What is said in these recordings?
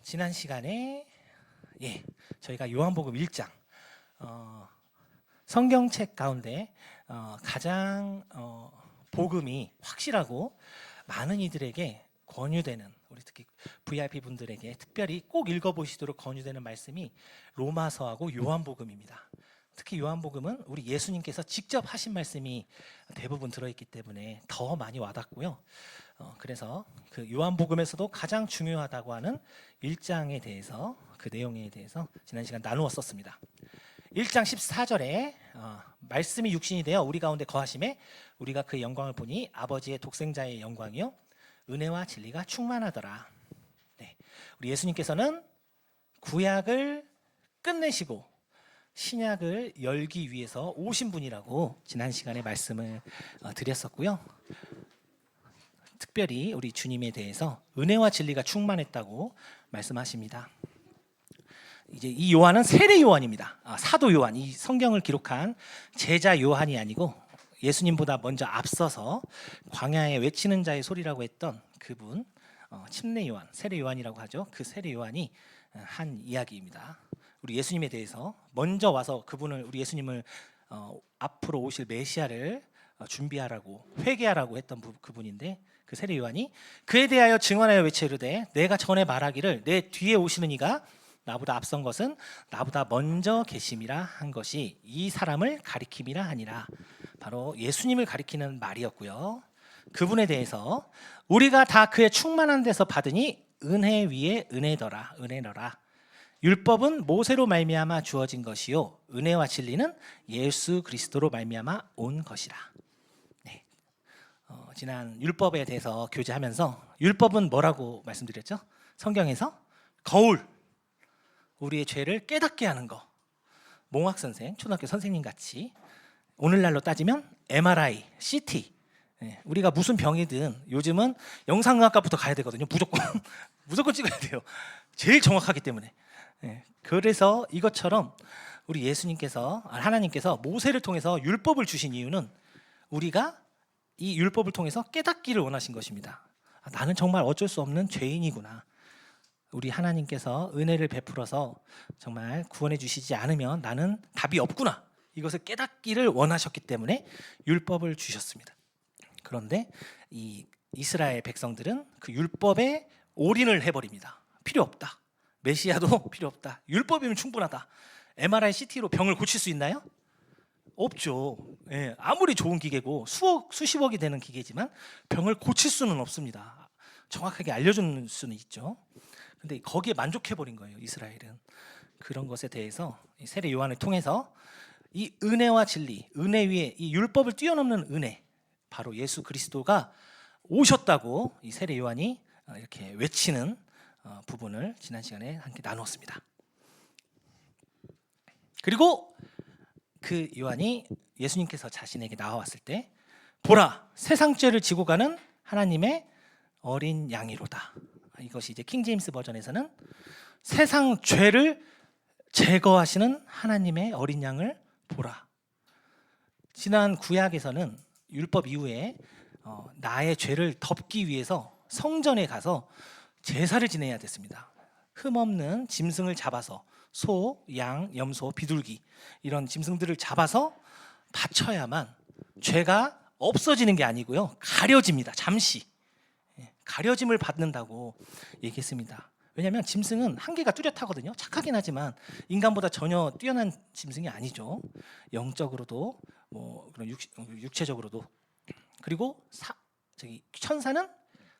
지난 시간에 저희가 요한복음 1장 성경책 가운데 가장 복음이 확실하고 많은 이들에게 권유되는, 우리 특히 VIP 분들에게 특별히 꼭 읽어보시도록 권유되는 말씀이 로마서하고 요한복음입니다. 특히 요한복음은 우리 예수님께서 직접 하신 말씀이 대부분 들어있기 때문에 더 많이 와닿고요. 그래서 그 요한복음에서도 가장 중요하다고 하는 1장에 대해서, 그 내용에 대해서 지난 시간 나누었었습니다. 1장 14절에 말씀이 육신이 되어 우리 가운데 거하심에 우리가 그의 영광을 보니 아버지의 독생자의 영광이요 은혜와 진리가 충만하더라. 우리 예수님께서는 구약을 끝내시고 신약을 열기 위해서 오신 분이라고 지난 시간에 말씀을 드렸었고요. 특별히 우리 주님에 대해서 은혜와 진리가 충만했다고 말씀하십니다. 이제 이 요한은 세례 요한입니다. 사도 요한, 이 성경을 기록한 제자 요한이 아니고 예수님보다 먼저 앞서서 광야에 외치는 자의 소리라고 했던 그분, 침례 요한, 세례 요한이라고 하죠. 그 세례 요한이 한 이야기입니다. 우리 예수님에 대해서 먼저 와서 우리 예수님을 앞으로 오실 메시아를 준비하라고, 회개하라고 했던 그분인데, 그 세례 요한이 그에 대하여 증언하여 외치르되 내가 전에 말하기를 내 뒤에 오시는 이가 나보다 앞선 것은 나보다 먼저 계심이라 한 것이 이 사람을 가리킴이라 하니라. 바로 예수님을 가리키는 말이었고요. 그분에 대해서 우리가 다 그의 충만한 데서 받으니 은혜 위에 은혜더라. 율법은 모세로 말미암아 주어진 것이요 은혜와 진리는 예수 그리스도로 말미암아 온 것이라. 지난 율법에 대해서 교제하면서 율법은 뭐라고 말씀드렸죠? 성경에서 거울, 우리의 죄를 깨닫게 하는 거. 몽학 선생, 초등학교 선생님 같이 오늘날로 따지면 MRI, CT. 우리가 무슨 병이든 요즘은 영상의학과부터 가야 되거든요. 무조건 찍어야 돼요. 제일 정확하기 때문에. 그래서 이것처럼 우리 하나님께서 모세를 통해서 율법을 주신 이유는 우리가 이 율법을 통해서 깨닫기를 원하신 것입니다. 나는 정말 어쩔 수 없는 죄인이구나. 우리 하나님께서 은혜를 베풀어서 정말 구원해 주시지 않으면 나는 답이 없구나. 이것을 깨닫기를 원하셨기 때문에 율법을 주셨습니다. 그런데 이 이스라엘 백성들은 그 율법에 올인을 해버립니다. 필요 없다. 메시아도 필요 없다. 율법이면 충분하다. MRI, CT로 병을 고칠 수 있나요? 없죠. 아무리 좋은 기계고 수십억이 되는 기계지만 병을 고칠 수는 없습니다. 정확하게 알려줄 수는 있죠. 근데 거기에 만족해버린 거예요, 이스라엘은. 그런 것에 대해서 세례 요한을 통해서 이 은혜와 진리, 은혜 위에 이 율법을 뛰어넘는 은혜, 바로 예수 그리스도가 오셨다고 이 세례 요한이 이렇게 외치는 부분을 지난 시간에 함께 나누었습니다. 그리고 그 요한이 예수님께서 자신에게 나와왔을 때 보라, 세상 죄를 지고 가는 하나님의 어린 양이로다. 이것이 이제 킹제임스 버전에서는 세상 죄를 제거하시는 하나님의 어린 양을 보라. 지난 구약에서는 율법 이후에 나의 죄를 덮기 위해서 성전에 가서 제사를 지내야 됐습니다. 흠없는 짐승을 잡아서 소, 양, 염소, 비둘기 이런 짐승들을 잡아서 바쳐야만 죄가 없어지는 게 아니고요, 가려집니다. 잠시 가려짐을 받는다고 얘기했습니다. 왜냐하면 짐승은 한계가 뚜렷하거든요. 착하긴 하지만 인간보다 전혀 뛰어난 짐승이 아니죠. 영적으로도 그런 육체적으로도. 그리고 천사는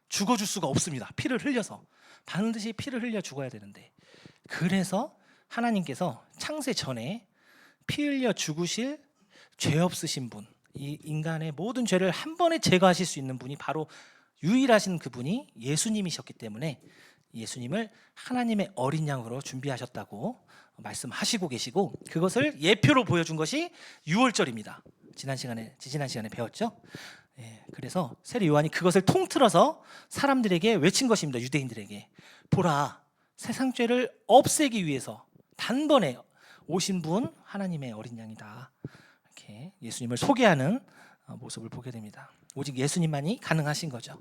죽어줄 수가 없습니다. 피를 흘려서 반드시 피를 흘려 죽어야 되는데, 그래서 하나님께서 창세 전에 피 흘려 죽으실 죄 없으신 분, 이 인간의 모든 죄를 한 번에 제거하실 수 있는 분이 바로 유일하신 그분이 예수님이셨기 때문에 예수님을 하나님의 어린 양으로 준비하셨다고 말씀하시고 계시고, 그것을 예표로 보여준 것이 유월절입니다. 지난 시간에 배웠죠. 그래서 세례 요한이 그것을 통틀어서 사람들에게 외친 것입니다. 유대인들에게 보라, 세상 죄를 없애기 위해서 단번에 오신 분 하나님의 어린 양이다. 이렇게 예수님을 소개하는 모습을 보게 됩니다. 오직 예수님만이 가능하신 거죠.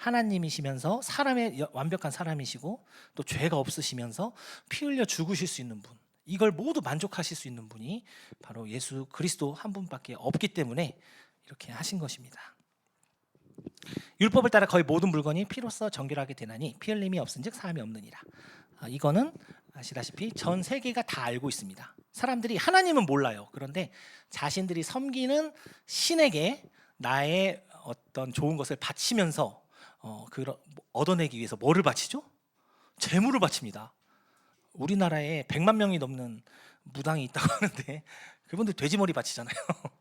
하나님이시면서 사람의 완벽한 사람이시고 또 죄가 없으시면서 피 흘려 죽으실 수 있는 분, 이걸 모두 만족하실 수 있는 분이 바로 예수 그리스도 한 분밖에 없기 때문에 이렇게 하신 것입니다. 율법을 따라 거의 모든 물건이 피로써 정결하게 되나니 피 흘림이 없은즉 사함이 없느니라. 이거는 아시다시피 전 세계가 다 알고 있습니다. 사람들이 하나님은 몰라요. 그런데 자신들이 섬기는 신에게 나의 어떤 좋은 것을 바치면서 얻어내기 위해서 뭐를 바치죠? 재물을 바칩니다. 우리나라에 100만 명이 넘는 무당이 있다고 하는데 그분들 돼지머리 바치잖아요.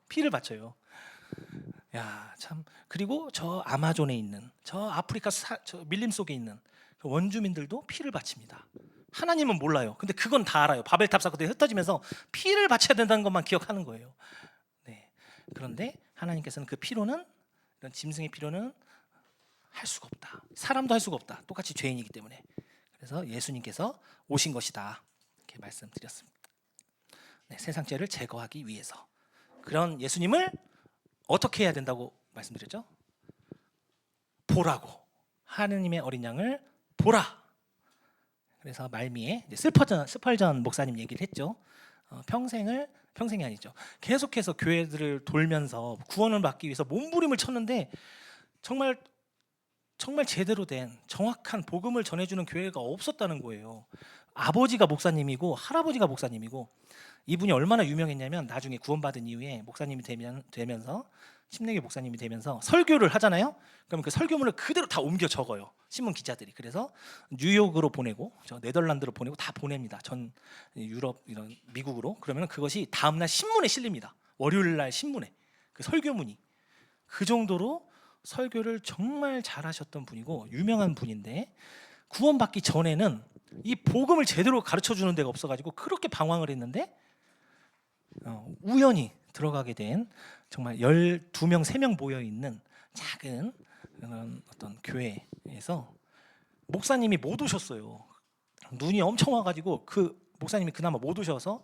피를 바쳐요. 야, 참. 그리고 저 아마존에 있는, 저 아프리카 저 밀림 속에 있는 그 원주민들도 피를 바칩니다. 하나님은 몰라요. 근데 그건 다 알아요. 바벨탑 사건에 흩어지면서 피를 바쳐야 된다는 것만 기억하는 거예요. 네. 그런데 하나님께서는 그 피로는, 이런 짐승의 피로는 할 수가 없다. 사람도 할 수가 없다. 똑같이 죄인이기 때문에. 그래서 예수님께서 오신 것이다. 이렇게 말씀드렸습니다. 네, 세상 죄를 제거하기 위해서. 그런 예수님을 어떻게 해야 된다고 말씀드렸죠? 보라고. 하느님의 어린 양을 보라. 그래서 말미에 스펄전 목사님 얘기를 했죠. 평생이 아니죠. 계속해서 교회들을 돌면서 구원을 받기 위해서 몸부림을 쳤는데 정말 제대로 된 정확한 복음을 전해주는 교회가 없었다는 거예요. 아버지가 목사님이고 할아버지가 목사님이고, 이분이 얼마나 유명했냐면 나중에 구원받은 이후에 목사님이 되면서 침례교 목사님이 되면서 설교를 하잖아요. 그러면 그 설교문을 그대로 다 옮겨 적어요, 신문 기자들이. 그래서 뉴욕으로 보내고 저 네덜란드로 보내고 다 보냅니다. 전 유럽 이런 미국으로. 그러면 그것이 다음날 신문에 실립니다. 월요일날 신문에 그 설교문이. 그 정도로 설교를 정말 잘하셨던 분이고 유명한 분인데, 구원받기 전에는 이 복음을 제대로 가르쳐주는 데가 없어가지고 그렇게 방황을 했는데 우연히 들어가게 된, 정말 12명, 3명 모여있는 작은 어떤 교회에서 목사님이 못 오셨어요. 눈이 엄청 와가지고 그 목사님이 그나마 못 오셔서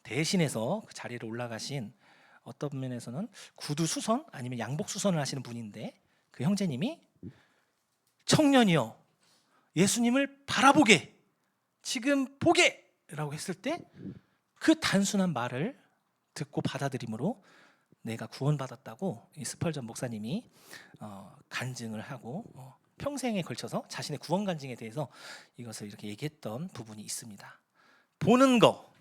대신해서 그 자리를 올라가신, 어떤 면에서는 구두 수선 아니면 양복 수선을 하시는 분인데, 그 형제님이 청년이여 예수님을 바라보게, 지금 보게 라고 했을 때 그 단순한 말을 듣고 받아들임으로 내가 구원받았다고 이 스펄전 목사님이 간증을 하고 평생에 걸쳐서 자신의 구원 간증에 대해서 이것을 이렇게 얘기했던 부분이 있습니다. 보는 거,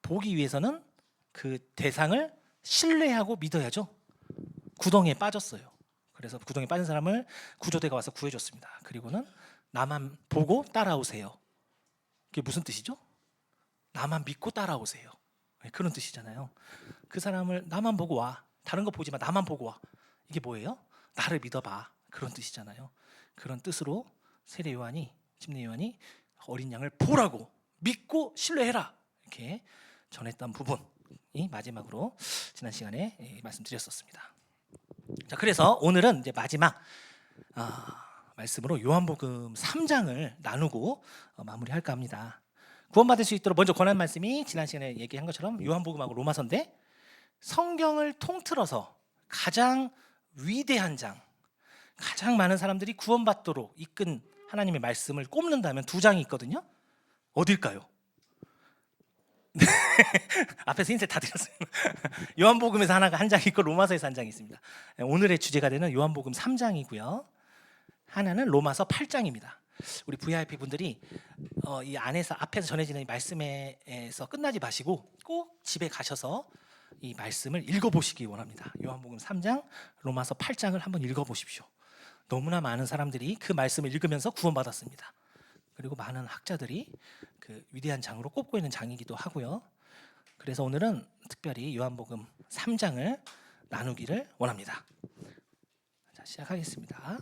보기 위해서는 그 대상을 신뢰하고 믿어야죠. 구덩이에 빠졌어요. 그래서 구덩이에 빠진 사람을 구조대가 와서 구해줬습니다. 그리고는 나만 보고 따라오세요. 그게 무슨 뜻이죠? 나만 믿고 따라오세요. 그런 뜻이잖아요. 그 사람을 나만 보고 와. 다른 거 보지 마. 나만 보고 와. 이게 뭐예요? 나를 믿어봐. 그런 뜻이잖아요. 그런 뜻으로 세례 요한이, 침례 요한이 어린 양을 보라고, 믿고 신뢰해라, 이렇게 전했던 부분이 마지막으로 지난 시간에 말씀드렸었습니다. 자, 그래서 오늘은 이제 마지막 말씀으로 요한복음 3장을 나누고 마무리할까 합니다. 구원받을 수 있도록 먼저 권한 말씀이 지난 시간에 얘기한 것처럼 요한복음하고 로마서인데, 성경을 통틀어서 가장 위대한 장, 가장 많은 사람들이 구원받도록 이끈 하나님의 말씀을 꼽는다면 두 장이 있거든요. 어딜까요? 앞에서 힌트 다 드렸어요. 요한복음에서 한 장이 있고 로마서에서 한 장이 있습니다. 오늘의 주제가 되는 요한복음 3장이고요. 하나는 로마서 8장입니다. 우리 VIP 분들이 이 안에서 앞에서 전해지는 이 말씀에서 끝나지 마시고 꼭 집에 가셔서 이 말씀을 읽어보시기 원합니다. 요한복음 3장, 로마서 8장을 한번 읽어보십시오. 너무나 많은 사람들이 그 말씀을 읽으면서 구원받았습니다. 그리고 많은 학자들이 그 위대한 장으로 꼽고 있는 장이기도 하고요. 그래서 오늘은 특별히 요한복음 3장을 나누기를 원합니다. 자, 시작하겠습니다.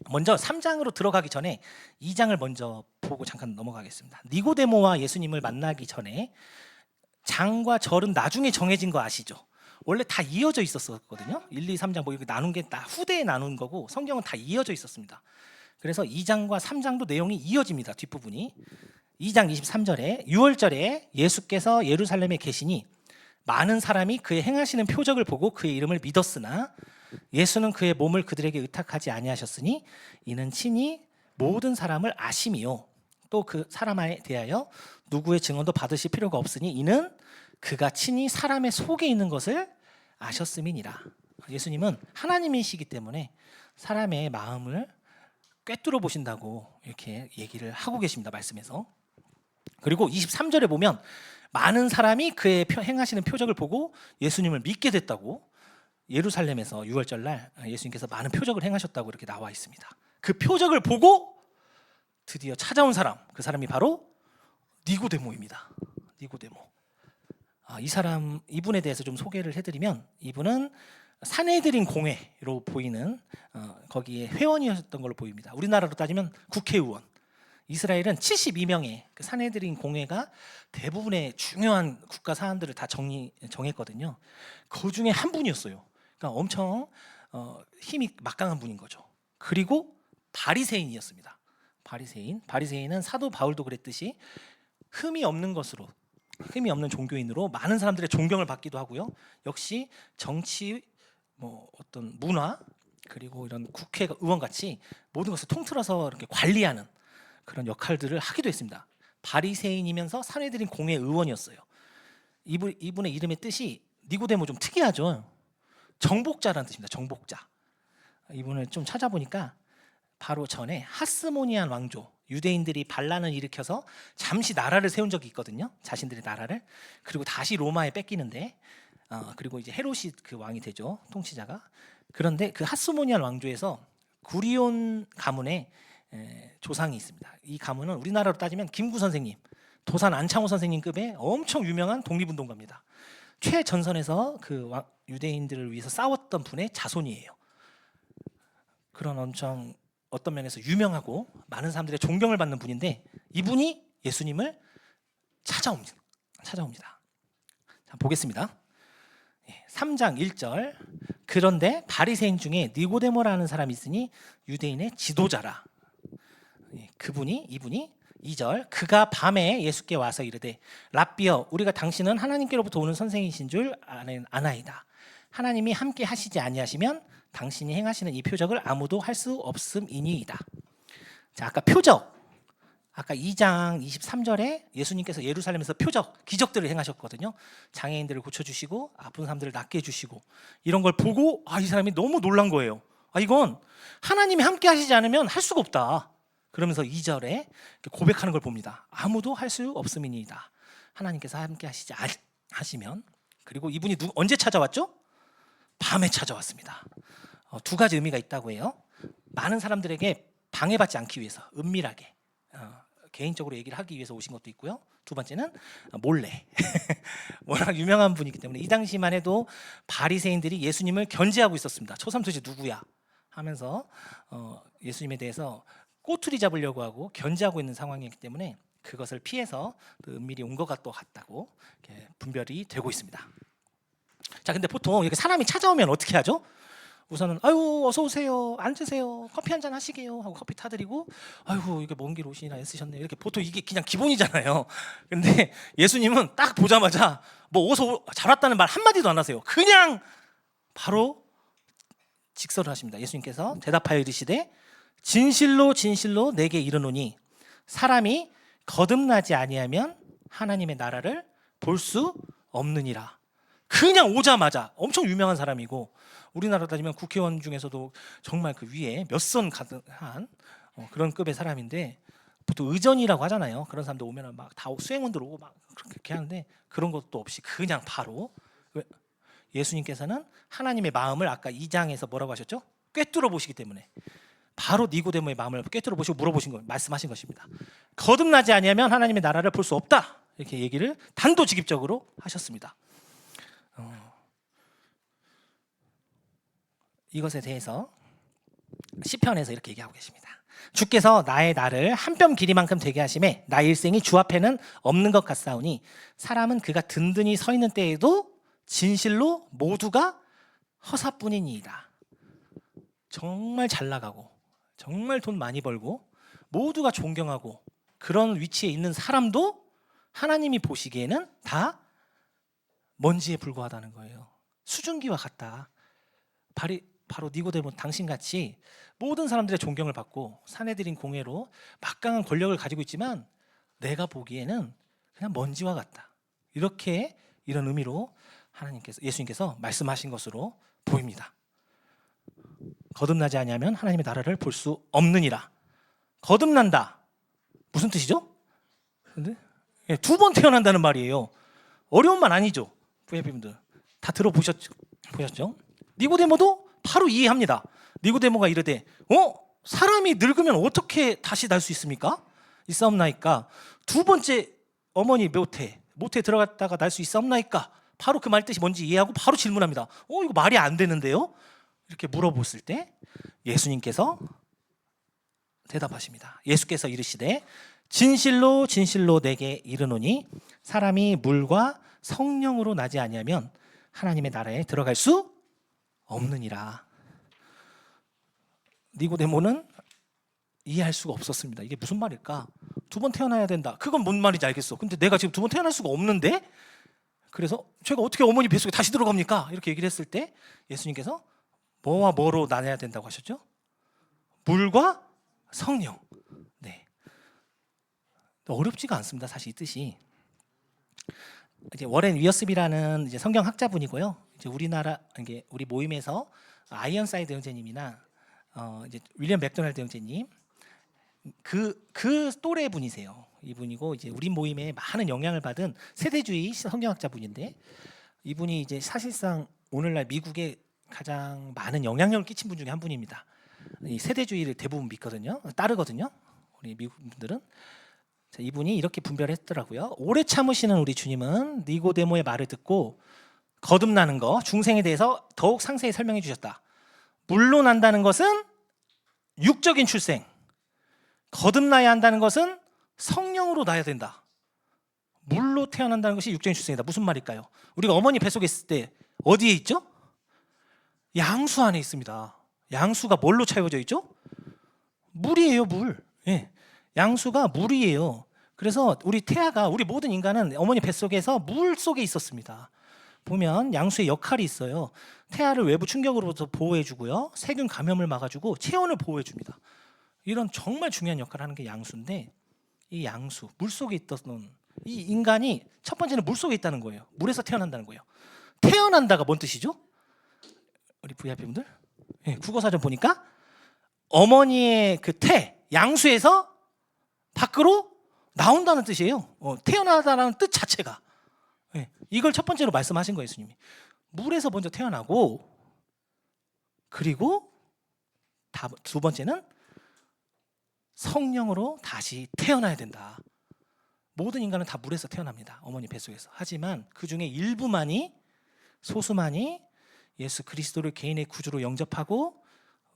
먼저 3장으로 들어가기 전에 2장을 먼저 보고 잠깐 넘어가겠습니다. 니고데모와 예수님을 만나기 전에 장과 절은 나중에 정해진 거 아시죠? 원래 다 이어져 있었거든요. 1, 2, 3장 뭐 이렇게 나눈 게 다 후대에 나눈 거고, 성경은 다 이어져 있었습니다. 그래서 2장과 3장도 내용이 이어집니다. 뒷부분이. 2장 23절에 6월절에 예수께서 예루살렘에 계시니 많은 사람이 그의 행하시는 표적을 보고 그의 이름을 믿었으나 예수는 그의 몸을 그들에게 의탁하지 아니하셨으니 이는 친히 모든 사람을 아심이요 또 그 사람에 대하여 누구의 증언도 받으실 필요가 없으니 이는 그가 친히 사람의 속에 있는 것을 아셨음이니라. 예수님은 하나님이시기 때문에 사람의 마음을 꿰뚫어 보신다고 이렇게 얘기를 하고 계십니다. 말씀에서. 그리고 23절에 보면 많은 사람이 그의 행하시는 표적을 보고 예수님을 믿게 됐다고, 예루살렘에서 6월절 날 예수님께서 많은 표적을 행하셨다고 이렇게 나와 있습니다. 그 표적을 보고 드디어 찾아온 사람, 그 사람이 바로 니고데모입니다. 니고데모. 이분에 대해서 좀 소개를 해드리면, 이분은 사내들인 공회로 보이는 거기에 회원이었던 걸로 보입니다. 우리나라로 따지면 국회의원. 이스라엘은 72명의 그 사내들인 공회가 대부분의 중요한 국가 사안들을 다 정했거든요. 그 중에 한 분이었어요. 그러니까 엄청 힘이 막강한 분인 거죠. 그리고 바리새인이었습니다. 바리새인은 사도 바울도 그랬듯이 흠이 없는 종교인으로 많은 사람들의 존경을 받기도 하고요. 역시 정치, 어떤 문화, 그리고 이런 국회 의원 같이 모든 것을 통틀어서 이렇게 관리하는 그런 역할들을 하기도 했습니다. 바리새인이면서 사내들인 공회 의원이었어요. 이분의 이름의 뜻이 니고데모 좀 특이하죠. 정복자라는 뜻입니다. 정복자. 이분을 좀 찾아보니까 바로 전에 하스모니안 왕조, 유대인들이 반란을 일으켜서 잠시 나라를 세운 적이 있거든요. 자신들의 나라를. 그리고 다시 로마에 뺏기는데 그리고 이제 헤롯이 그 왕이 되죠. 통치자가. 그런데 그 하스모니안 왕조에서 구리온 가문의 조상이 있습니다. 이 가문은 우리나라로 따지면 김구 선생님, 도산 안창호 선생님급의 엄청 유명한 독립운동가입니다. 최전선에서 그 유대인들을 위해서 싸웠던 분의 자손이에요. 그런 엄청 어떤 면에서 유명하고 많은 사람들의 존경을 받는 분인데, 이분이 예수님을 찾아옵니다. 자, 보겠습니다. 3장 1절. 그런데 바리새인 중에 니고데모라는 사람이 있으니 유대인의 지도자라. 이분이 2절. 그가 밤에 예수께 와서 이르되 랍비여, 우리가 당신은 하나님께로부터 오는 선생이신 줄 아나이다. 하나님이 함께 하시지 아니하시면 당신이 행하시는 이 표적을 아무도 할 수 없음이니이다. 자, 아까 표적, 아까 2장 23절에 예수님께서 예루살렘에서 표적, 기적들을 행하셨거든요. 장애인들을 고쳐주시고 아픈 사람들을 낫게 해주시고, 이런 걸 보고 이 사람이 너무 놀란 거예요. 이건 하나님이 함께 하시지 않으면 할 수가 없다. 그러면서 2절에 고백하는 걸 봅니다. 아무도 할 수 없음이니이다. 하나님께서 함께 하시지 하시면. 그리고 이분이 언제 찾아왔죠? 밤에 찾아왔습니다. 두 가지 의미가 있다고 해요. 많은 사람들에게 방해받지 않기 위해서 은밀하게 개인적으로 얘기를 하기 위해서 오신 것도 있고요. 두 번째는 몰래 워낙 유명한 분이기 때문에 이 당시만 해도 바리새인들이 예수님을 견제하고 있었습니다. 초삼도시 누구야 하면서 예수님에 대해서 꼬투리 잡으려고 하고 견제하고 있는 상황이기 때문에 그것을 피해서 은밀히 온 것 같다고 분별이 되고 있습니다. 자, 근데 보통 이렇게 사람이 찾아오면 어떻게 하죠? 우선은 어서 오세요, 앉으세요, 커피 한잔 하시게요 하고 커피 타드리고, 이게 먼 길 오시나 애쓰셨네요, 이렇게 보통 이게 그냥 기본이잖아요. 근데 예수님은 딱 보자마자 어서 잘 왔다는 말 한마디도 안 하세요. 그냥 바로 직설을 하십니다. 예수님께서 대답하여 이르시되 진실로 진실로 내게 이르노니 사람이 거듭나지 아니하면 하나님의 나라를 볼 수 없느니라. 그냥 오자마자, 엄청 유명한 사람이고 우리나라 따지면 국회의원 중에서도 정말 그 위에 몇 선 가득한 그런 급의 사람인데, 보통 의전이라고 하잖아요. 그런 사람들 오면 막 다 수행원들 오고 막 그렇게 하는데, 그런 것도 없이 그냥 바로 예수님께서는 하나님의 마음을 아까 2장에서 뭐라고 하셨죠? 꿰뚫어 보시기 때문에 바로 니고데모의 마음을 꿰뚫어 보시고 말씀하신 것입니다. 거듭나지 아니하면 하나님의 나라를 볼 수 없다, 이렇게 얘기를 단도직입적으로 하셨습니다. 이것에 대해서 시편에서 이렇게 얘기하고 계십니다. 주께서 나의 날을 한 뼘 길이만큼 되게 하심에 나의 일생이 주 앞에는 없는 것 같사오니 사람은 그가 든든히 서 있는 때에도 진실로 모두가 허사뿐이니이다. 정말 잘 나가고 정말 돈 많이 벌고 모두가 존경하고 그런 위치에 있는 사람도 하나님이 보시기에는 다 먼지에 불과하다는 거예요. 수증기와 같다. 바로 니고데모 당신같이 모든 사람들의 존경을 받고 사내들인 공회로 막강한 권력을 가지고 있지만 내가 보기에는 그냥 먼지와 같다. 이렇게 이런 의미로 예수님께서 말씀하신 것으로 보입니다. 거듭나지 아니하면 하나님의 나라를 볼 수 없느니라. 거듭난다. 무슨 뜻이죠? 두 번 태어난다는 말이에요. 어려운 말 아니죠? 부회비분들 다 보셨죠? 니고데모도 바로 이해합니다. 니고데모가 이르되 사람이 늙으면 어떻게 다시 날 수 있습니까? 있사옵나이까. 두 번째 어머니 모태 들어갔다가 날 수 있사옵나이까. 바로 그 말 뜻이 뭔지 이해하고 바로 질문합니다. 이거 말이 안 되는데요? 이렇게 물어봤을 때 예수님께서 대답하십니다. 예수께서 이르시되 진실로 진실로 내게 이르노니 사람이 물과 성령으로 나지 아니하면 하나님의 나라에 들어갈 수 없느니라. 니고데모는 이해할 수가 없었습니다. 이게 무슨 말일까? 두 번 태어나야 된다. 그건 뭔 말인지 알겠어. 근데 내가 지금 두 번 태어날 수가 없는데? 그래서 제가 어떻게 어머니 뱃속에 다시 들어갑니까? 이렇게 얘기를 했을 때 예수님께서 뭐와 뭐로 나눠야 된다고 하셨죠? 물과 성령. 네. 어렵지가 않습니다. 사실 이 뜻이. 이제 워렌 위어스비라는 이제 성경학자분이고요. 이제 우리 모임에서 아이언사이드 형제님이나 이제 윌리엄 맥도날드 형제님 그 또래 분이세요. 이분이고 이제 우리 모임에 많은 영향을 받은 세대주의 성경학자분인데 이분이 이제 사실상 오늘날 미국에 가장 많은 영향력을 끼친 분 중에 한 분입니다. 이 세대주의를 대부분 믿거든요. 따르거든요. 우리 미국 분들은. 자, 이분이 이렇게 분별했더라고요. 오래 참으시는 우리 주님은 니고데모의 말을 듣고 거듭나는 거, 중생에 대해서 더욱 상세히 설명해 주셨다. 물로 난다는 것은 육적인 출생, 거듭나야 한다는 것은 성령으로 나야 된다. 물로 태어난다는 것이 육적인 출생이다. 무슨 말일까요? 우리가 어머니 뱃속에 있을 때 어디에 있죠? 양수 안에 있습니다. 양수가 뭘로 채워져 있죠? 물이에요, 물. 예. 양수가 물이에요. 그래서 우리 모든 인간은 어머니 뱃속에서 물 속에 있었습니다. 보면 양수의 역할이 있어요. 태아를 외부 충격으로부터 보호해주고요, 세균 감염을 막아주고 체온을 보호해줍니다. 이런 정말 중요한 역할을 하는 게 양수인데, 이 양수, 물 속에 있던 이 인간이 첫 번째는 물 속에 있다는 거예요. 물에서 태어난다는 거예요. 태어난다가 뭔 뜻이죠? 우리 VIP분들 국어사전 보니까 어머니의 그 양수에서 밖으로 나온다는 뜻이에요. 태어나다라는 뜻 자체가. 이걸 첫 번째로 말씀하신 거예요, 예수님이. 물에서 먼저 태어나고, 그리고 두 번째는 성령으로 다시 태어나야 된다. 모든 인간은 다 물에서 태어납니다. 어머니 뱃속에서. 하지만 그 중에 소수만이 예수 그리스도를 개인의 구주로 영접하고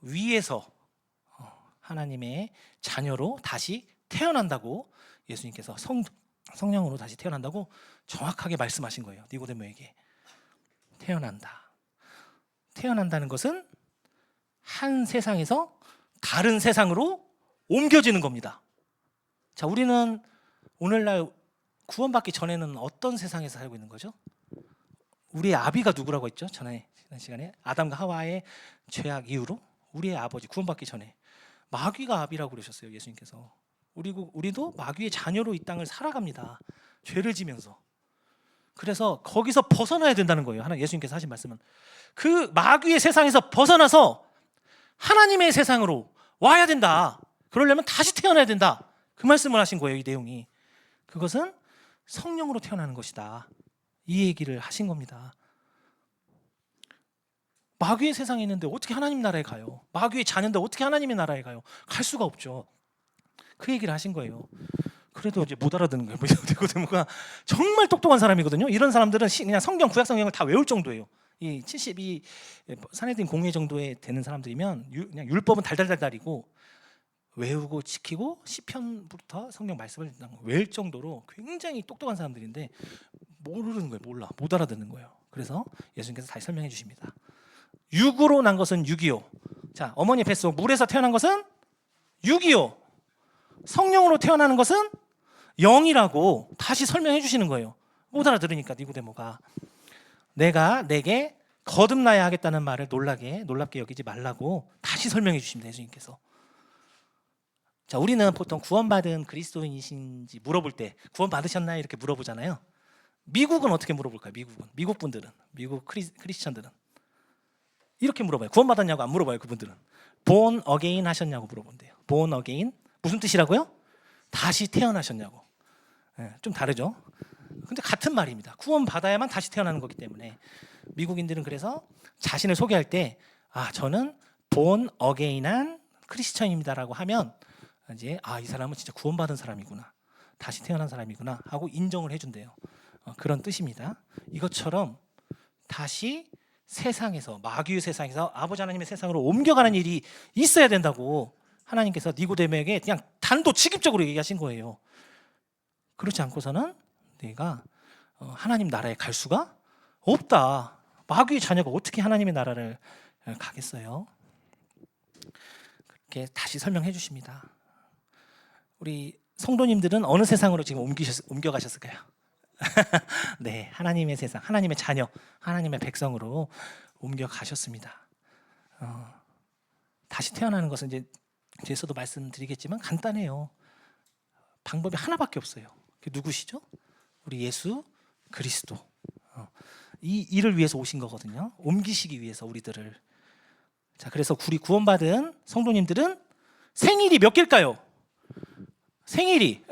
위에서 하나님의 자녀로 다시 태어난다고 예수님께서 성령으로 다시 태어난다고 정확하게 말씀하신 거예요. 니고데모에게. 태어난다는 것은 한 세상에서 다른 세상으로 옮겨지는 겁니다. 자, 우리는 오늘날 구원받기 전에는 어떤 세상에서 살고 있는 거죠? 우리의 아비가 누구라고 했죠? 지난 시간에 아담과 하와의 죄악 이후로 우리의 아버지, 구원받기 전에 마귀가 아비라고 그러셨어요, 예수님께서. 우리도 마귀의 자녀로 이 땅을 살아갑니다. 죄를 지면서. 그래서 거기서 벗어나야 된다는 거예요. 예수님께서 하신 말씀은 그 마귀의 세상에서 벗어나서 하나님의 세상으로 와야 된다. 그러려면 다시 태어나야 된다. 그 말씀을 하신 거예요. 이 내용이. 그것은 성령으로 태어나는 것이다. 이 얘기를 하신 겁니다. 마귀의 세상에 있는데 어떻게 하나님 나라에 가요? 마귀의 자녀인데 어떻게 하나님의 나라에 가요? 갈 수가 없죠. 그 얘기를 하신 거예요. 그래도 이제 못 알아듣는 거예요. 니고데모가 정말 똑똑한 사람이거든요. 이런 사람들은 그냥 구약 성경을 다 외울 정도예요. 이 72 사내들인 공회 정도에 되는 사람들이면 그냥 율법은 달달달달이고 외우고 지키고 시편부터 성경 말씀을 외울 정도로 굉장히 똑똑한 사람들인데 모르는 거예요. 못 알아듣는 거예요. 그래서 예수님께서 다시 설명해 주십니다. 육으로 난 것은 육이요. 자, 어머니 뱃속 물에서 태어난 것은 육이요. 성령으로 태어나는 것은 영이라고 다시 설명해 주시는 거예요. 못 알아들으니까 니고데모가. 내가 내게 거듭나야 하겠다는 말을 놀랍게 여기지 말라고 다시 설명해 주십니다. 예수님께서. 자, 우리는 보통 구원받은 그리스도인이신지 물어볼 때 구원 받으셨나요? 이렇게 물어보잖아요. 미국은 어떻게 물어볼까요? 미국 분들은, 미국 크리스천들은 이렇게 물어봐요. 구원 받았냐고 안 물어봐요. 그분들은 born again 하셨냐고 물어본대요. born again 무슨 뜻이라고요? 다시 태어나셨냐고. 좀 다르죠. 근데 같은 말입니다. 구원 받아야만 다시 태어나는 거기 때문에 미국인들은 그래서 자신을 소개할 때 저는 born again한 크리스천입니다라고 하면 이제 이 사람은 진짜 구원받은 사람이구나, 다시 태어난 사람이구나 하고 인정을 해준대요. 그런 뜻입니다. 이것처럼 다시 세상에서, 마귀의 세상에서 아버지 하나님의 세상으로 옮겨가는 일이 있어야 된다고 하나님께서 니고데모에게 그냥 단도직입적으로 얘기하신 거예요. 그렇지 않고서는 내가 하나님 나라에 갈 수가 없다. 마귀의 자녀가 어떻게 하나님의 나라를 가겠어요? 그렇게 다시 설명해 주십니다. 우리 성도님들은 어느 세상으로 지금 옮겨가셨을까요? 네, 하나님의 세상, 하나님의 자녀, 하나님의 백성으로 옮겨가셨습니다. 다시 태어나는 것은 이제 뒤에서도 말씀드리겠지만 간단해요. 방법이 하나밖에 없어요. 그게 누구시죠? 우리 예수 그리스도. 이 일을 위해서 오신 거거든요. 옮기시기 위해서 우리들을. 자, 그래서 우리 구원받은 성도님들은 생일이 몇 개일까요? 생일이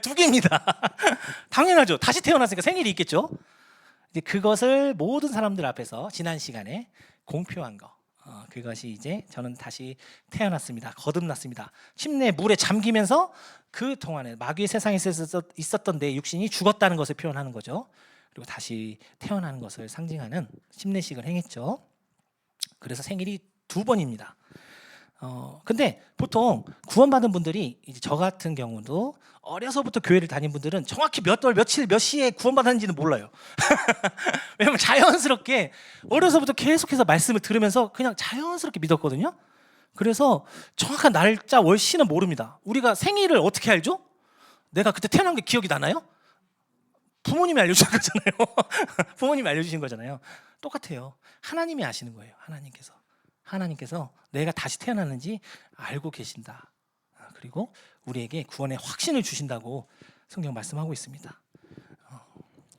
2개입니다. 당연하죠. 다시 태어났으니까 생일이 있겠죠. 이제 그것을 모든 사람들 앞에서 지난 시간에 공표한 거. 그것이 이제 저는 다시 태어났습니다. 거듭났습니다. 침례 물에 잠기면서 그 동안에 마귀의 세상에 있었던 내 육신이 죽었다는 것을 표현하는 거죠. 그리고 다시 태어나는 것을 상징하는 침례식을 행했죠. 그래서 생일이 2번입니다. 근데 보통 구원받은 분들이 이제 저 같은 경우도 어려서부터 교회를 다닌 분들은 정확히 몇 월 며칠 몇 시에 구원받았는지는 몰라요. 왜냐면 자연스럽게 어려서부터 계속해서 말씀을 들으면서 그냥 자연스럽게 믿었거든요. 그래서 정확한 날짜 월시는 모릅니다. 우리가 생일을 어떻게 알죠? 내가 그때 태어난 게 기억이 나나요? 부모님이 알려주신 거잖아요. 부모님이 알려주신 거잖아요. 똑같아요. 하나님이 아시는 거예요. 하나님께서 내가 다시 태어났는지 알고 계신다. 그리고 우리에게 구원의 확신을 주신다고 성경 말씀하고 있습니다.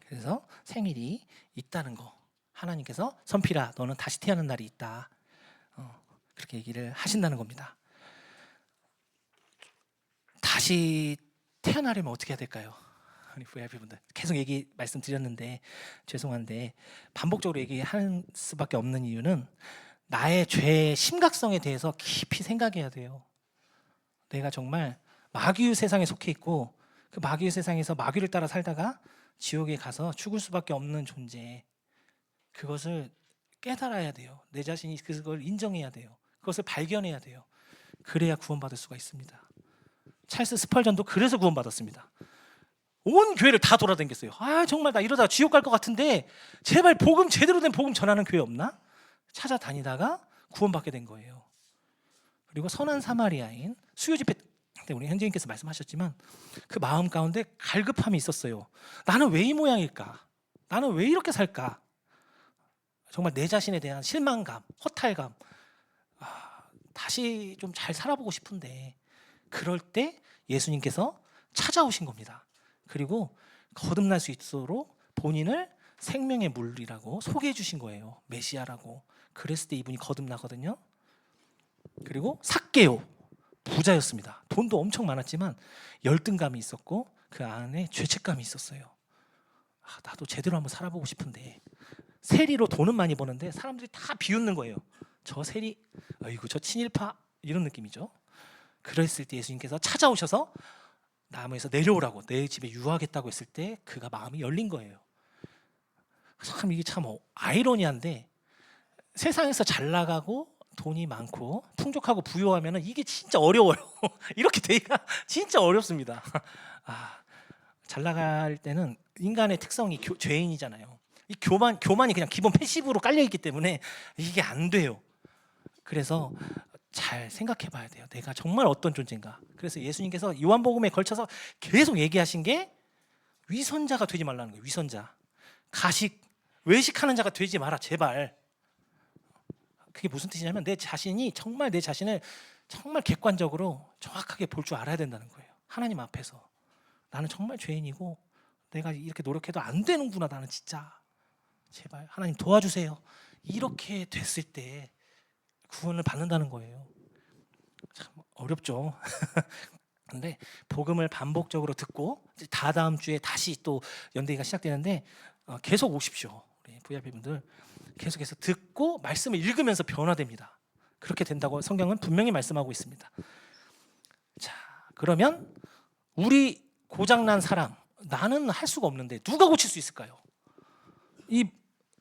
그래서 생일이 있다는 거, 하나님께서 선필아 너는 다시 태어난 날이 있다, 그렇게 얘기를 하신다는 겁니다. 다시 태어나려면 어떻게 해야 될까요? 우리 VIP분들 계속 말씀드렸는데 죄송한데 반복적으로 얘기하는 수밖에 없는 이유는 나의 죄의 심각성에 대해서 깊이 생각해야 돼요. 내가 정말 마귀의 세상에 속해 있고 그 마귀의 세상에서 마귀를 따라 살다가 지옥에 가서 죽을 수밖에 없는 존재, 그것을 깨달아야 돼요. 내 자신이 그걸 인정해야 돼요. 그것을 발견해야 돼요. 그래야 구원받을 수가 있습니다. 찰스 스펄전도 그래서 구원받았습니다. 온 교회를 다 돌아다녔어요. 정말 나 이러다가 지옥 갈 것 같은데 제발 제대로 된 복음 전하는 교회 없나? 찾아다니다가 구원받게 된 거예요. 그리고 선한 사마리아인 수요 집회 때 우리 현재님께서 말씀하셨지만 그 마음 가운데 갈급함이 있었어요. 나는 왜 이 모양일까? 나는 왜 이렇게 살까? 정말 내 자신에 대한 실망감, 허탈감, 다시 좀 잘 살아보고 싶은데 그럴 때 예수님께서 찾아오신 겁니다. 그리고 거듭날 수 있도록 본인을 생명의 물이라고 소개해 주신 거예요. 메시아라고. 그랬을 때 이분이 거듭나거든요. 그리고 삭개오, 부자였습니다. 돈도 엄청 많았지만 열등감이 있었고 그 안에 죄책감이 있었어요. 나도 제대로 한번 살아보고 싶은데 세리로 돈은 많이 버는데 사람들이 다 비웃는 거예요. 저 세리, 아이고 저 친일파, 이런 느낌이죠. 그랬을 때 예수님께서 찾아오셔서 나무에서 내려오라고, 내 집에 유하겠다고 했을 때 그가 마음이 열린 거예요. 참 이게 참 아이러니한데 세상에서 잘 나가고 돈이 많고 풍족하고 부유하면 이게 진짜 어려워요. 이렇게 되기가 진짜 어렵습니다. 잘 나갈 때는 인간의 특성이 죄인이잖아요. 이 교만이 그냥 기본 패시브로 깔려 있기 때문에 이게 안 돼요. 그래서 잘 생각해 봐야 돼요. 내가 정말 어떤 존재인가. 그래서 예수님께서 요한복음에 걸쳐서 계속 얘기하신 게 위선자가 되지 말라는 거예요. 위선자. 외식하는 자가 되지 마라, 제발. 그게 무슨 뜻이냐면 정말 내 자신을 정말 객관적으로 정확하게 볼 줄 알아야 된다는 거예요. 하나님 앞에서 나는 정말 죄인이고 내가 이렇게 노력해도 안 되는구나. 나는 진짜 제발 하나님 도와주세요. 이렇게 됐을 때 구원을 받는다는 거예요. 참 어렵죠. 근데 복음을 반복적으로 듣고 다다음 주에 다시 또 연대기가 시작되는데 계속 오십시오. 우리 VIP 분들 계속해서 듣고 말씀을 읽으면서 변화됩니다. 그렇게 된다고 성경은 분명히 말씀하고 있습니다. 자, 그러면 우리 고장난 사람, 나는 할 수가 없는데 누가 고칠 수 있을까요? 이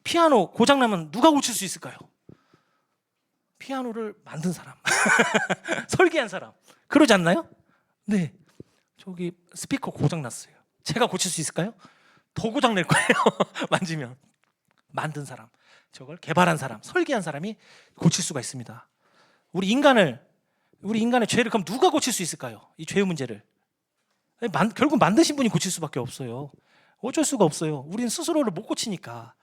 피아노 고장나면 누가 고칠 수 있을까요? 피아노를 만든 사람, 설계한 사람, 그러지 않나요? 네, 저기 스피커 고장났어요. 제가 고칠 수 있을까요? 더 고장낼 거예요. 만지면. 만든 사람, 저걸 개발한 사람, 설계한 사람이 고칠 수가 있습니다. 우리 인간의 죄를 그럼 누가 고칠 수 있을까요? 이 죄의 문제를 결국 만드신 분이 고칠 수밖에 없어요. 어쩔 수가 없어요. 우리는 스스로를 못 고치니까.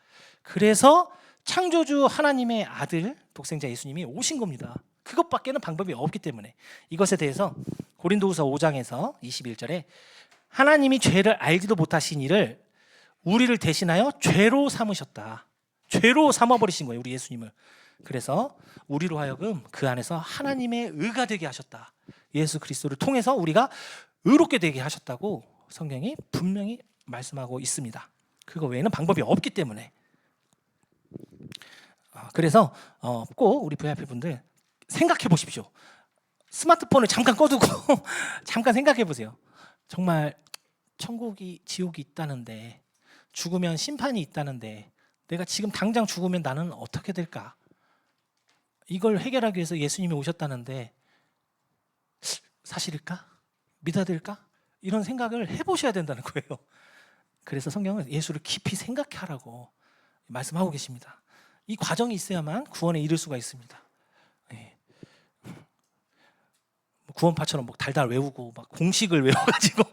그래서 창조주 하나님의 아들 독생자 예수님이 오신 겁니다. 그것밖에는 방법이 없기 때문에. 이것에 대해서 고린도후서 5장에서 21절에 하나님이 죄를 알지도 못하신 이를 우리를 대신하여 죄로 삼으셨다. 죄로 삼아버리신 거예요, 우리 예수님을. 그래서 우리로 하여금 그 안에서 하나님의 의가 되게 하셨다. 예수 그리스도를 통해서 우리가 의롭게 되게 하셨다고 성경이 분명히 말씀하고 있습니다. 그거 외에는 방법이 없기 때문에. 그래서 꼭 우리 VIP 분들 생각해 보십시오. 스마트폰을 잠깐 꺼두고 잠깐 생각해 보세요. 정말 천국이 지옥이 있다는데, 죽으면 심판이 있다는데, 내가 지금 당장 죽으면 나는 어떻게 될까? 이걸 해결하기 위해서 예수님이 오셨다는데 사실일까? 믿어야 될까? 이런 생각을 해보셔야 된다는 거예요. 그래서 성경은 예수를 깊이 생각하라고 말씀하고 계십니다. 이 과정이 있어야만 구원에 이를 수가 있습니다. 네. 구원파처럼 막 달달 외우고 막 공식을 외워가지고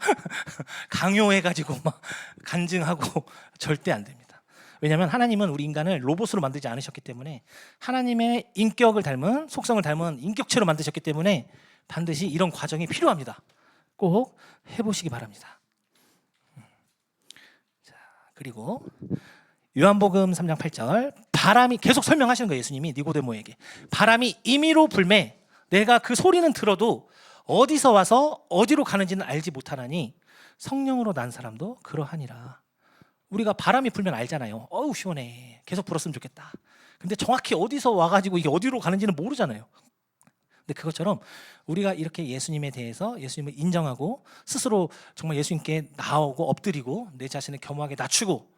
강요해가지고 막 간증하고 절대 안 됩니다. 왜냐하면 하나님은 우리 인간을 로봇으로 만들지 않으셨기 때문에, 하나님의 인격을 닮은, 속성을 닮은 인격체로 만드셨기 때문에 반드시 이런 과정이 필요합니다. 꼭 해보시기 바랍니다. 자, 그리고 요한복음 3장 8절, 바람이 계속 설명하시는 거예요. 예수님이 니고데모에게 바람이 임의로 불매 내가 그 소리는 들어도 어디서 와서 어디로 가는지는 알지 못하나니 성령으로 난 사람도 그러하니라. 우리가 바람이 불면 알잖아요. 어우 시원해, 계속 불었으면 좋겠다. 근데 정확히 어디서 와가지고 이게 어디로 가는지는 모르잖아요. 근데 그것처럼 우리가 이렇게 예수님에 대해서, 예수님을 인정하고 스스로 정말 예수님께 나오고 엎드리고 내 자신을 겸허하게 낮추고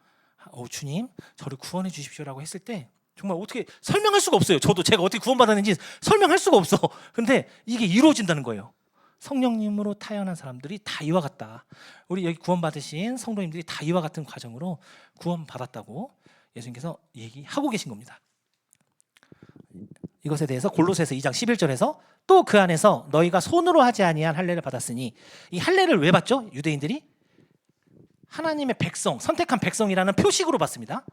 주님 저를 구원해 주십시오라고 했을 때 정말 어떻게 설명할 수가 없어요. 저도 제가 어떻게 구원받았는지 설명할 수가 없어. 근데 이게 이루어진다는 거예요. 성령님으로 태어난 사람들이 다 이와 같다. 우리 여기 구원받으신 성도님들이 다 이와 같은 과정으로 구원받았다고 예수님께서 얘기하고 계신 겁니다. 이것에 대해서 골로새서 2장 11절에서 또 그 안에서 너희가 손으로 하지 아니한 할례를 받았으니, 이 할례를 왜 받죠? 유대인들이 하나님의 백성, 선택한 백성이라는 표식으로 받습니다.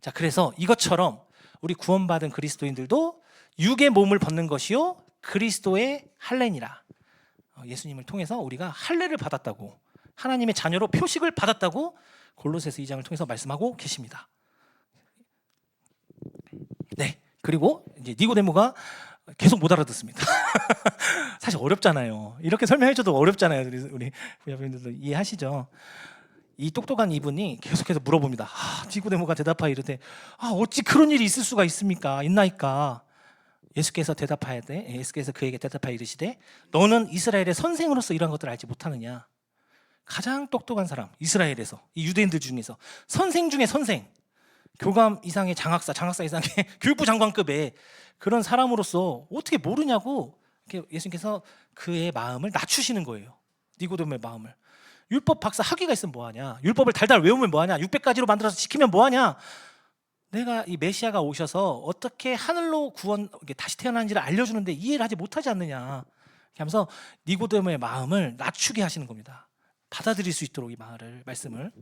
자, 그래서 이것처럼 우리 구원받은 그리스도인들도 육의 몸을 벗는 것이요 그리스도의 할례니라. 예수님을 통해서 우리가 할례를 받았다고, 하나님의 자녀로 표식을 받았다고 골로새서 2장을 통해서 말씀하고 계십니다. 네, 그리고 이제 니고데모가 계속 못 알아듣습니다. 사실 어렵잖아요. 이렇게 설명해줘도 어렵잖아요. 우리 부모님들도 이해하시죠? 이 똑똑한 이분이 계속해서 물어봅니다. 니고데모가 대답하여 이르되 어찌 그런 일이 있을 수가 있나이까? 예수께서 그에게 대답하여 이르시되 너는 이스라엘의 선생으로서 이러한 것들을 알지 못하느냐? 가장 똑똑한 사람, 이스라엘에서, 이 유대인들 중에서 선생 중에 선생, 교감 이상의 장학사 이상의 교육부 장관급의 그런 사람으로서 어떻게 모르냐고 예수님께서 그의 마음을 낮추시는 거예요. 니고데모의 마음을. 율법 박사 학위가 있으면 뭐하냐? 율법을 달달 외우면 뭐하냐? 600가지로 만들어서 지키면 뭐하냐? 내가 이 메시아가 오셔서 어떻게 하늘로 다시 태어난지를 알려주는데 이해를 하지 못하지 않느냐? 이렇게 하면서 니고데모의 마음을 낮추게 하시는 겁니다. 받아들일 수 있도록 이 말씀을.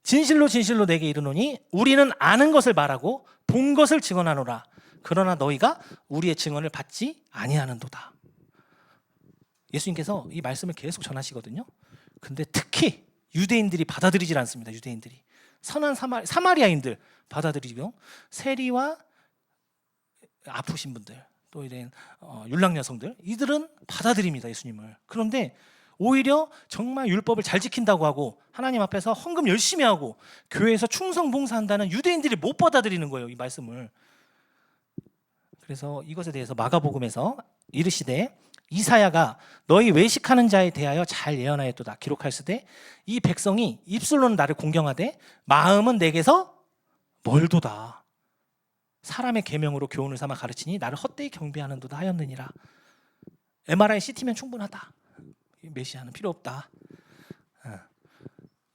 진실로 진실로 내게 이르노니 우리는 아는 것을 말하고 본 것을 증언하노라. 그러나 너희가 우리의 증언을 받지 아니하는도다. 예수님께서 이 말씀을 계속 전하시거든요. 근데 특히 유대인들이 받아들이질 않습니다. 유대인들이 선한 사마리아인들 받아들이고요. 세리와 아프신 분들, 또 이런 율랑 여성들, 이들은 받아들입니다. 예수님을. 그런데 오히려 정말 율법을 잘 지킨다고 하고 하나님 앞에서 헌금 열심히 하고 교회에서 충성 봉사한다는 유대인들이 못 받아들이는 거예요, 이 말씀을. 그래서 이것에 대해서 마가복음에서 이르시되 이사야가 너희 외식하는 자에 대하여 잘 예언하였도다. 기록하였으되 이 백성이 입술로는 나를 공경하되 마음은 내게서 멀도다. 사람의 계명으로 교훈을 삼아 가르치니 나를 헛되이 경배하는도다 하였느니라. MRI, CT면 충분하다. 메시아는 필요 없다.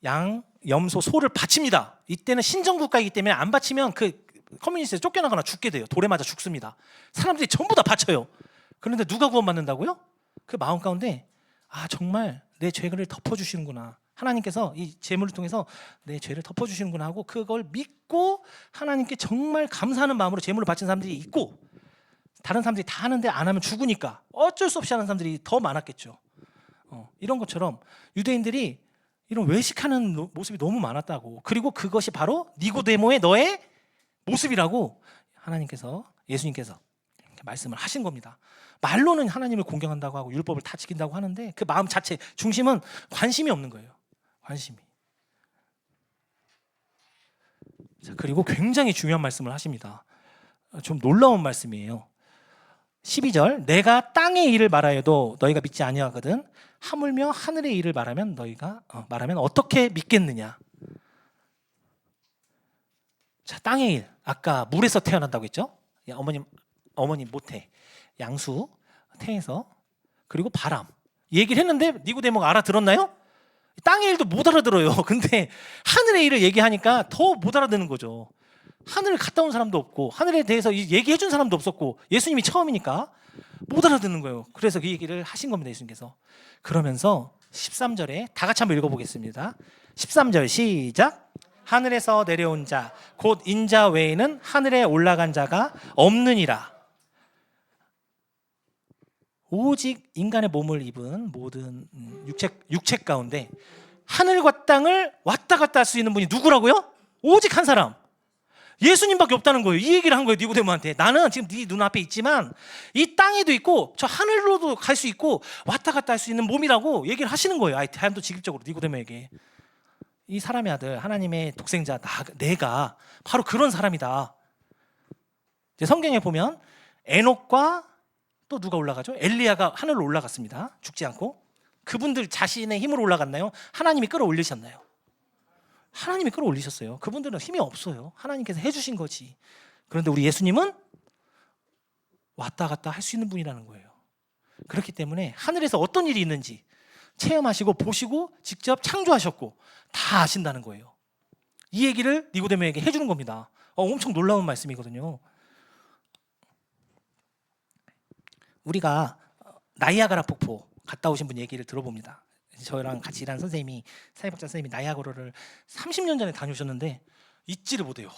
양, 염소, 소를 바칩니다. 이때는 신정국가이기 때문에 안 바치면 그 커뮤니티에서 쫓겨나거나 죽게 돼요. 돌에 맞아 죽습니다. 사람들이 전부 다 바쳐요. 그런데 누가 구원받는다고요? 그 마음 가운데 정말 내 죄를 덮어주시는구나. 하나님께서 이 제물을 통해서 내 죄를 덮어주시는구나 하고 그걸 믿고 하나님께 정말 감사하는 마음으로 제물을 바친 사람들이 있고, 다른 사람들이 다 하는데 안 하면 죽으니까 어쩔 수 없이 하는 사람들이 더 많았겠죠. 이런 것처럼 유대인들이 이런 외식하는 모습이 너무 많았다고. 그리고 그것이 바로 니고데모의 너의 모습이라고 예수님께서 말씀을 하신 겁니다. 말로는 하나님을 공경한다고 하고 율법을 다 지킨다고 하는데 그 마음 자체 중심은 관심이 없는 거예요. 관심이. 자, 그리고 굉장히 중요한 말씀을 하십니다. 좀 놀라운 말씀이에요. 12절 내가 땅의 일을 말하여도 너희가 믿지 아니하거든 하물며 하늘의 일을 말하면 너희가 말하면 어떻게 믿겠느냐. 자, 땅의 일, 아까 물에서 태어난다고 했죠. 어머님 모태, 양수 태에서, 그리고 바람 얘기를 했는데 니고데모가 알아들었나요? 땅의 일도 못 알아들어요. 근데 하늘의 일을 얘기하니까 더 못 알아듣는 거죠. 하늘을 갔다 온 사람도 없고 하늘에 대해서 얘기해 준 사람도 없었고 예수님이 처음이니까 못 알아듣는 거예요. 그래서 그 얘기를 하신 겁니다. 예수님께서. 그러면서 13절에 다 같이 한번 읽어보겠습니다. 13절 시작. 하늘에서 내려온 자 곧 인자 외에는 하늘에 올라간 자가 없느니라. 오직 인간의 몸을 입은 모든 육체 가운데 하늘과 땅을 왔다 갔다 할 수 있는 분이 누구라고요? 오직 한 사람, 예수님밖에 없다는 거예요. 이 얘기를 한 거예요, 니고데모한테. 나는 지금 네 눈앞에 있지만 이 땅에도 있고 저 하늘로도 갈 수 있고 왔다 갔다 할 수 있는 몸이라고 얘기를 하시는 거예요. 대한도 직접적으로 니고데모에게. 이 사람의 아들, 하나님의 독생자 내가 바로 그런 사람이다. 이제 성경에 보면 에녹과 또 누가 올라가죠? 엘리야가 하늘로 올라갔습니다. 죽지 않고. 그분들 자신의 힘으로 올라갔나요? 하나님이 끌어올리셨나요? 하나님이 끌어올리셨어요. 그분들은 힘이 없어요. 하나님께서 해주신 거지. 그런데 우리 예수님은 왔다 갔다 할 수 있는 분이라는 거예요. 그렇기 때문에 하늘에서 어떤 일이 있는지 체험하시고 보시고 직접 창조하셨고 다 아신다는 거예요. 이 얘기를 니고데모에게 해주는 겁니다. 엄청 놀라운 말씀이거든요. 우리가 나이아가라 폭포 갔다 오신 분 얘기를 들어봅니다. 저랑 같이 일하는 선생님이, 사회복자 선생님이 나이아가라를 30년 전에 다녀오셨는데 잊지를 못해요. 와,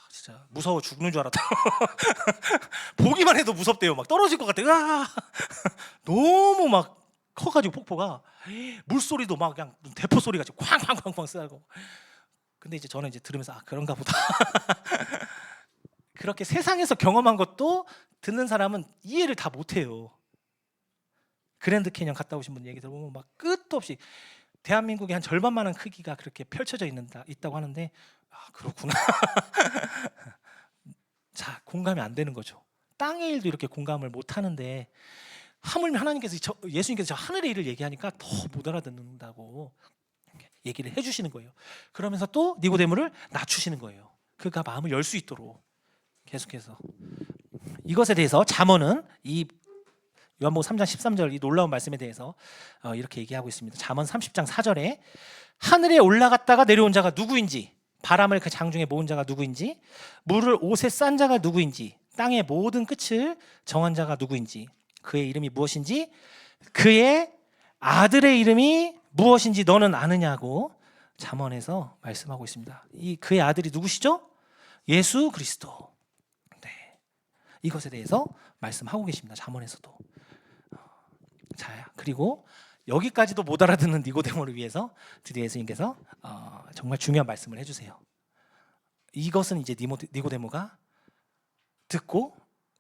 진짜 무서워 죽는 줄 알았다. 보기만 해도 무섭대요. 막 떨어질 것 같아요. 너무 막 커가지고 폭포가 물소리도 막 그냥 대포 소리 같이 쾅쾅쾅쾅 쓰고. 근데 이제 저는 들으면서 그런가 보다. 그렇게 세상에서 경험한 것도 듣는 사람은 이해를 다 못해요. 그랜드 캐년 갔다 오신 분 얘기 들어보면 막 끝도 없이 대한민국의 한 절반만한 크기가 그렇게 펼쳐져 있다고 하는데 그렇구나. 자, 공감이 안 되는 거죠. 땅의 일도 이렇게 공감을 못 하는데 하물며 예수님께서 저 하늘의 일을 얘기하니까 더 못 알아듣는다고 얘기를 해주시는 거예요. 그러면서 또 니고데모를 낮추시는 거예요. 그가 마음을 열 수 있도록 계속해서. 이것에 대해서 잠언은 이 요한복음 3장 13절 이 놀라운 말씀에 대해서 이렇게 얘기하고 있습니다. 잠언 30장 4절에 하늘에 올라갔다가 내려온 자가 누구인지, 바람을 그 장중에 모은 자가 누구인지, 물을 옷에 싼 자가 누구인지, 땅의 모든 끝을 정한 자가 누구인지, 그의 이름이 무엇인지, 그의 아들의 이름이 무엇인지 너는 아느냐고 잠언에서 말씀하고 있습니다. 이 그의 아들이 누구시죠? 예수 그리스도. 네. 이것에 대해서 말씀하고 계십니다. 잠언에서도. 자, 그리고 여기까지도 못 알아듣는 니고데모를 위해서 드디어 예수님께서 정말 중요한 말씀을 해주세요. 이것은 이제 니고데모가 듣고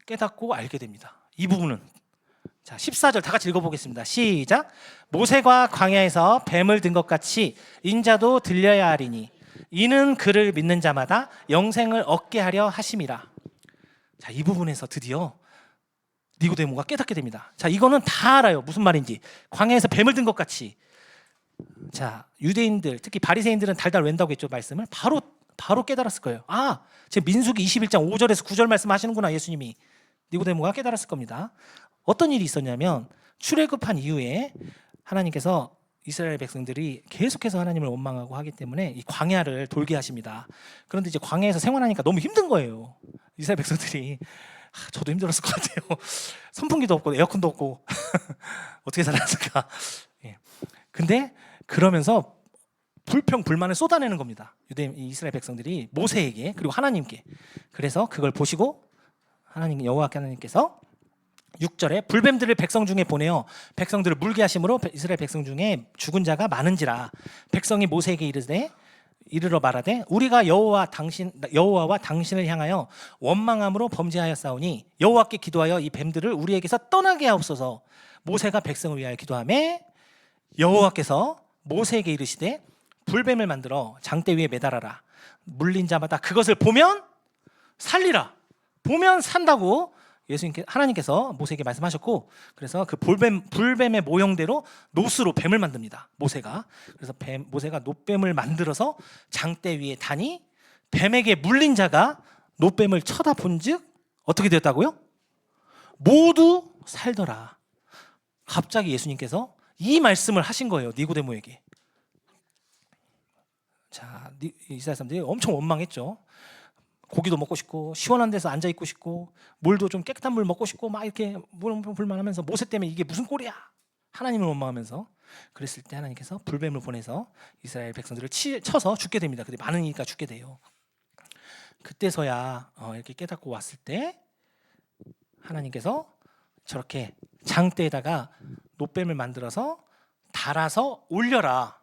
깨닫고 알게 됩니다. 이 부분은 자 14절 다 같이 읽어보겠습니다. 시작. 모세가 광야에서 뱀을 든 것 같이 인자도 들려야 하리니 이는 그를 믿는 자마다 영생을 얻게 하려 하심이라. 자, 이 부분에서 드디어 니고데모가 깨닫게 됩니다. 자, 이거는 다 알아요. 무슨 말인지. 광야에서 뱀을 든 것 같이. 자, 유대인들 특히 바리새인들은 달달 웬다고 했죠. 말씀을 바로 깨달았을 거예요. 지금 민수기 21장 5절에서 9절 말씀하시는구나. 예수님이. 니고데모가 깨달았을 겁니다. 어떤 일이 있었냐면 출애굽한 이후에 하나님께서 이스라엘 백성들이 계속해서 하나님을 원망하고 하기 때문에 이 광야를 돌게 하십니다. 그런데 이제 광야에서 생활하니까 너무 힘든 거예요. 이스라엘 백성들이. 저도 힘들었을 것 같아요. 선풍기도 없고 에어컨도 없고 어떻게 살았을까. 근데 그러면서 불평 불만을 쏟아내는 겁니다. 이스라엘 백성들이 모세에게 그리고 하나님께. 그래서 그걸 보시고 하나님 여호와 하나님께서 6절에 불뱀들을 백성 중에 보내어 백성들을 물게 하심으로 이스라엘 백성 중에 죽은 자가 많은지라. 백성이 모세에게 이르러 말하되 우리가 여호와와 당신을 향하여 원망함으로 범죄하였사오니 여호와께 기도하여 이 뱀들을 우리에게서 떠나게 하옵소서. 모세가 백성을 위하여 기도하매 여호와께서 모세에게 이르시되 불뱀을 만들어 장대 위에 매달아라. 물린 자마다 그것을 보면 살리라. 보면 산다고 하나님께서 모세에게 말씀하셨고, 그래서 그 불뱀의 모형대로 노스로 뱀을 만듭니다. 모세가. 그래서 모세가 노뱀을 만들어서 장대 위에 다니 뱀에게 물린 자가 노뱀을 쳐다본즉 어떻게 되었다고요? 모두 살더라. 갑자기 예수님께서 이 말씀을 하신 거예요. 니고데모에게. 자, 이스라엘 사람들이 엄청 원망했죠. 고기도 먹고 싶고 시원한 데서 앉아 있고 싶고 물도 좀 깨끗한 물 먹고 싶고 막 이렇게 불만하면서 모세 때문에 이게 무슨 꼴이야, 하나님을 원망하면서. 그랬을 때 하나님께서 불뱀을 보내서 이스라엘 백성들을 쳐서 죽게 됩니다. 근데 많으니까 죽게 돼요. 그때서야 이렇게 깨닫고 왔을 때 하나님께서 저렇게 장대에다가 노뱀을 만들어서 달아서 올려라.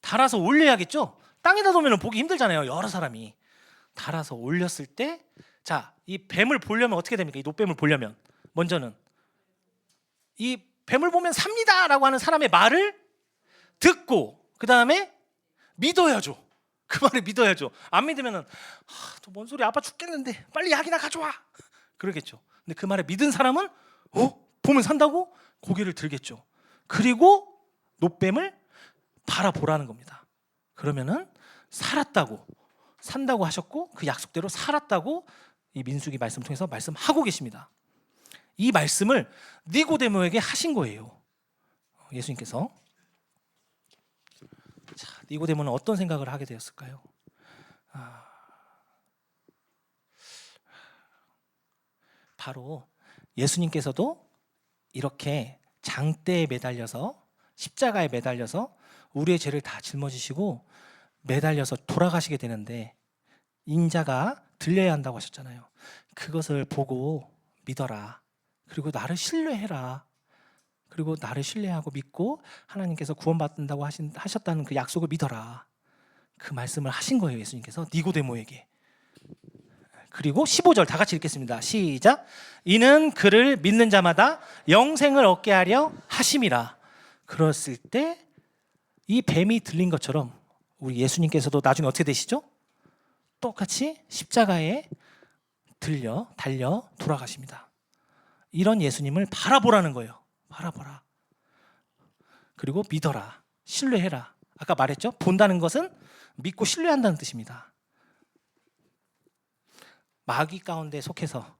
달아서 올려야겠죠. 땅에다 놓으면 보기 힘들잖아요. 여러 사람이. 달아서 올렸을 때, 자, 이 뱀을 보려면 어떻게 됩니까? 이 노뱀을 보려면 먼저는 이 뱀을 보면 삽니다라고 하는 사람의 말을 듣고 그 다음에 믿어야죠. 그 말을 믿어야죠. 안 믿으면은 또 뭔 소리, 아빠 죽겠는데 빨리 약이나 가져와 그러겠죠. 근데 그 말을 믿은 사람은 보면 산다고 고개를 들겠죠. 그리고 노뱀을 바라보라는 겁니다. 그러면은 산다고 하셨고 그 약속대로 살았다고 이 민수기 말씀 통해서 말씀하고 계십니다. 이 말씀을 니고데모에게 하신 거예요. 예수님께서. 자, 니고데모는 어떤 생각을 하게 되었을까요? 바로 예수님께서도 이렇게 장대에 매달려서 십자가에 매달려서 우리의 죄를 다 짊어지시고 매달려서 돌아가시게 되는데 인자가 들려야 한다고 하셨잖아요. 그것을 보고 믿어라. 그리고 나를 신뢰해라. 그리고 나를 신뢰하고 믿고 하나님께서 구원받는다고 하셨다는 그 약속을 믿어라. 그 말씀을 하신 거예요. 예수님께서 니고데모에게. 그리고 15절 다 같이 읽겠습니다. 시작. 이는 그를 믿는 자마다 영생을 얻게 하려 하심이라. 그랬을 때 이 뱀이 들린 것처럼 우리 예수님께서도 나중에 어떻게 되시죠? 똑같이 십자가에 달려 돌아가십니다. 이런 예수님을 바라보라는 거예요. 바라보라. 그리고 믿어라. 신뢰해라. 아까 말했죠? 본다는 것은 믿고 신뢰한다는 뜻입니다. 마귀 가운데 속해서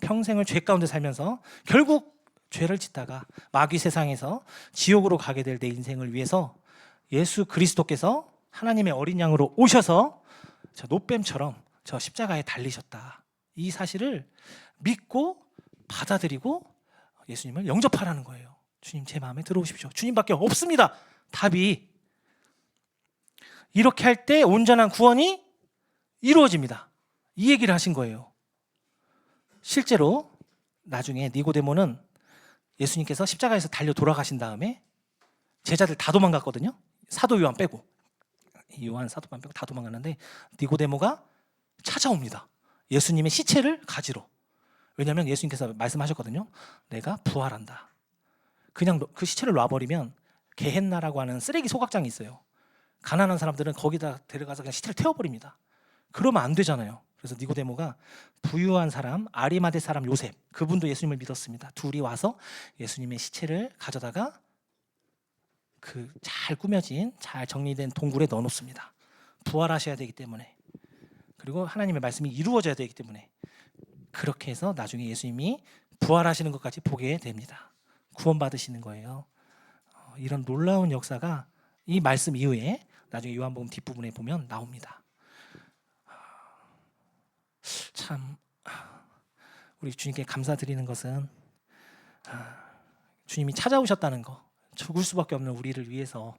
평생을 죄 가운데 살면서 결국 죄를 짓다가 마귀 세상에서 지옥으로 가게 될 내 인생을 위해서 예수 그리스도께서 하나님의 어린 양으로 오셔서 저 노뱀처럼 저 십자가에 달리셨다. 이 사실을 믿고 받아들이고 예수님을 영접하라는 거예요. 주님, 제 마음에 들어오십시오. 주님밖에 없습니다. 답이. 이렇게 할 때 온전한 구원이 이루어집니다. 이 얘기를 하신 거예요. 실제로 나중에 니고데모는 예수님께서 십자가에서 달려 돌아가신 다음에 제자들 다 도망갔거든요. 사도 요한 빼고, 요한 사도만 빼고 다 도망갔는데 니고데모가 찾아옵니다. 예수님의 시체를 가지러. 왜냐하면 예수님께서 말씀하셨거든요. 내가 부활한다. 그냥 그 시체를 놔버리면 게헨나라고 하는 쓰레기 소각장이 있어요. 가난한 사람들은 거기다 데려가서 그냥 시체를 태워버립니다. 그러면 안 되잖아요. 그래서 니고데모가 부유한 사람, 아리마대 사람 요셉, 그분도 예수님을 믿었습니다. 둘이 와서 예수님의 시체를 가져다가 그 잘 꾸며진, 잘 정리된 동굴에 넣어놓습니다. 부활하셔야 되기 때문에, 그리고 하나님의 말씀이 이루어져야 되기 때문에, 그렇게 해서 나중에 예수님이 부활하시는 것까지 보게 됩니다. 구원받으시는 거예요. 이런 놀라운 역사가 이 말씀 이후에 나중에 요한복음 뒷부분에 보면 나옵니다. 참 우리 주님께 감사드리는 것은 주님이 찾아오셨다는 거, 죽을 수밖에 없는 우리를 위해서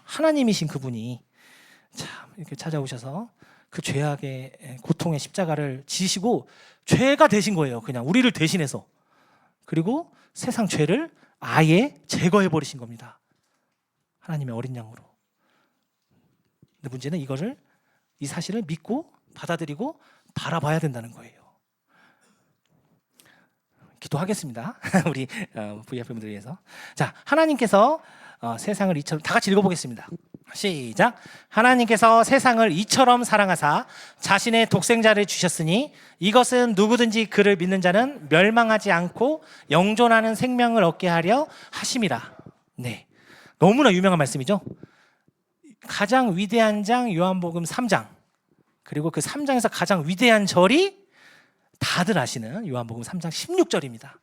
하나님이신 그분이 참 이렇게 찾아오셔서 그 죄악의 고통의 십자가를 지시고 죄가 되신 거예요. 그냥 우리를 대신해서. 그리고 세상 죄를 아예 제거해 버리신 겁니다. 하나님의 어린 양으로. 근데 문제는 이 사실을 믿고 받아들이고 바라봐야 된다는 거예요. 기도하겠습니다. 우리 VF분들 위해서. 자, 하나님께서 세상을 이처럼, 다 같이 읽어보겠습니다. 시작. 하나님께서 세상을 이처럼 사랑하사 자신의 독생자를 주셨으니 이것은 누구든지 그를 믿는 자는 멸망하지 않고 영존하는 생명을 얻게 하려 하심이라. 네, 너무나 유명한 말씀이죠. 가장 위대한 장 요한복음 3장, 그리고 그 3장에서 가장 위대한 절이 다들 아시는 요한복음 3장 16절입니다.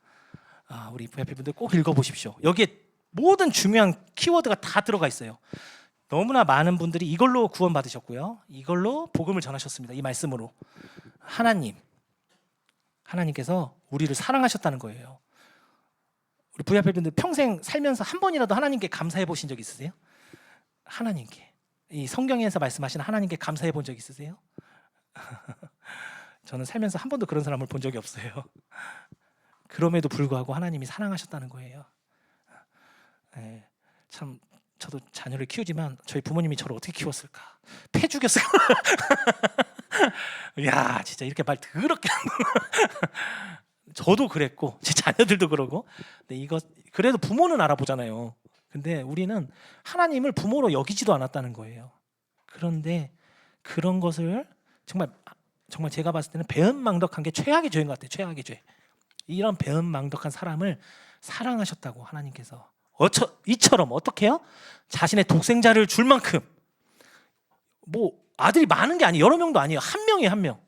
우리 VIP분들 꼭 읽어보십시오. 여기에 모든 중요한 키워드가 다 들어가 있어요. 너무나 많은 분들이 이걸로 구원받으셨고요, 이걸로 복음을 전하셨습니다. 이 말씀으로 하나님께서 우리를 사랑하셨다는 거예요. 우리 VIP분들 평생 살면서 한 번이라도 하나님께 감사해 보신 적 있으세요? 하나님께, 이 성경에서 말씀하시는 하나님께 감사해 본 적 있으세요? 저는 살면서 한 번도 그런 사람을 본 적이 없어요. 그럼에도 불구하고 하나님이 사랑하셨다는 거예요. 참 저도 자녀를 키우지만 저희 부모님이 저를 어떻게 키웠을까? 패 죽였어요. 야, 진짜 이렇게 말 더럽게 저도 그랬고 제 자녀들도 그러고. 근데 이거 그래도 부모는 알아보잖아요. 근데 우리는 하나님을 부모로 여기지도 않았다는 거예요. 그런데 그런 것을 정말 제가 봤을 때는 배은망덕한 게 최악의 죄인 것 같아요. 최악의 죄. 이런 배은망덕한 사람을 사랑하셨다고 하나님께서. 이처럼 어떻게 해요? 자신의 독생자를 줄 만큼, 뭐 아들이 많은 게 아니에요. 여러 명도 아니에요. 한 명이에요. 한 명.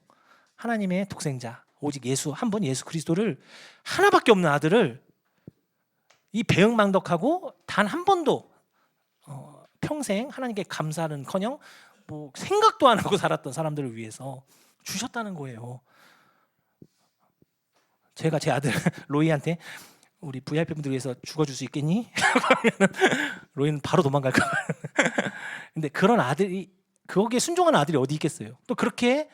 하나님의 독생자, 오직 예수 한 분, 예수 그리스도를, 하나밖에 없는 아들을, 이 배은망덕하고 단 한 번도 평생 하나님께 감사는커녕 뭐 생각도 안 하고 살았던 사람들을 위해서 주셨다는 거예요. 제가 제 아들 로이한테 우리 VIP분들 위해서 죽어줄 수 있겠니? 로이는 바로 도망갈 거야. 근데 그런 아들이, 거기에 순종하는 아들이 어디 있겠어요? 또 그렇게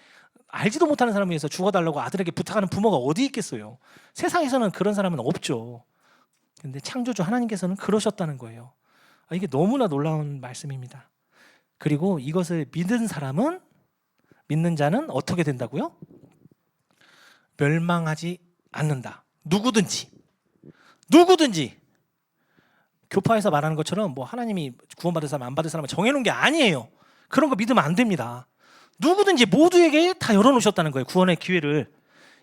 알지도 못하는 사람을 위해서 죽어달라고 아들에게 부탁하는 부모가 어디 있겠어요? 세상에서는 그런 사람은 없죠. 근데 창조주 하나님께서는 그러셨다는 거예요. 이게 너무나 놀라운 말씀입니다. 그리고 이것을 믿는 자는 어떻게 된다고요? 멸망하지 않는다. 누구든지 교파에서 말하는 것처럼 뭐 하나님이 구원받을 사람 안 받을 사람을 정해놓은 게 아니에요. 그런 거 믿으면 안 됩니다. 누구든지 모두에게 다 열어놓으셨다는 거예요. 구원의 기회를.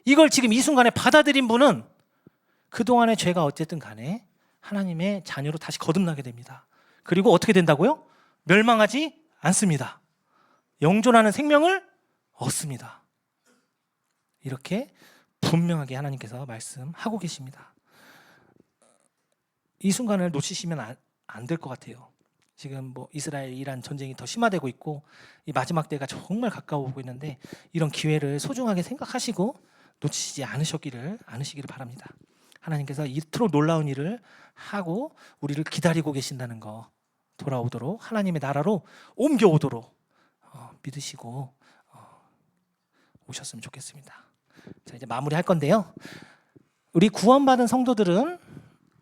이걸 지금 이 순간에 받아들인 분은 그동안의 죄가 어쨌든 간에 하나님의 자녀로 다시 거듭나게 됩니다. 그리고 어떻게 된다고요? 멸망하지 않습니다. 영존하는 생명을 얻습니다. 이렇게 분명하게 하나님께서 말씀하고 계십니다. 이 순간을 놓치시면 안 될 것 같아요. 지금 뭐 이스라엘 이란 전쟁이 더 심화되고 있고 이 마지막 때가 정말 가까워 오고 있는데, 이런 기회를 소중하게 생각하시고 놓치지 않으시기를 바랍니다. 하나님께서 이토록 놀라운 일을 하고 우리를 기다리고 계신다는 거, 돌아오도록 하나님의 나라로 옮겨오도록 믿으시고 오셨으면 좋겠습니다. 자, 이제 마무리할 건데요. 우리 구원받은 성도들은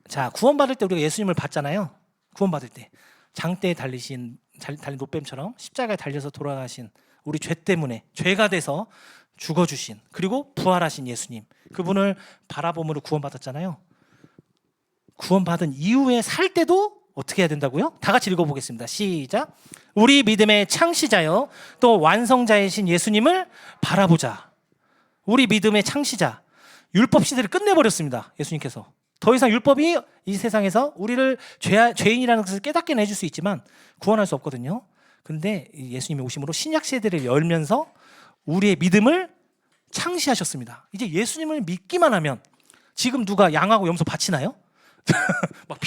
자, 구원받을 때 우리가 예수님을 봤잖아요. 구원받을 때 장대에 달린 노뱀처럼 십자가에 달려서 돌아가신 우리 죄 때문에 죄가 돼서 죽어주신 그리고 부활하신 예수님, 그분을 바라봄으로 구원받았잖아요. 구원받은 이후에 살 때도 어떻게 해야 된다고요? 다 같이 읽어보겠습니다. 시작. 우리 믿음의 창시자요 또 완성자이신 예수님을 바라보자. 우리 믿음의 창시자, 율법 시대를 끝내버렸습니다. 예수님께서 더 이상 율법이 이 세상에서 우리를 죄인이라는 것을 깨닫게 해줄 수 있지만 구원할 수 없거든요. 근데 예수님이 오심으로 신약 시대를 열면서 우리의 믿음을 창시하셨습니다. 이제 예수님을 믿기만 하면, 지금 누가 양하고 염소 바치나요? 막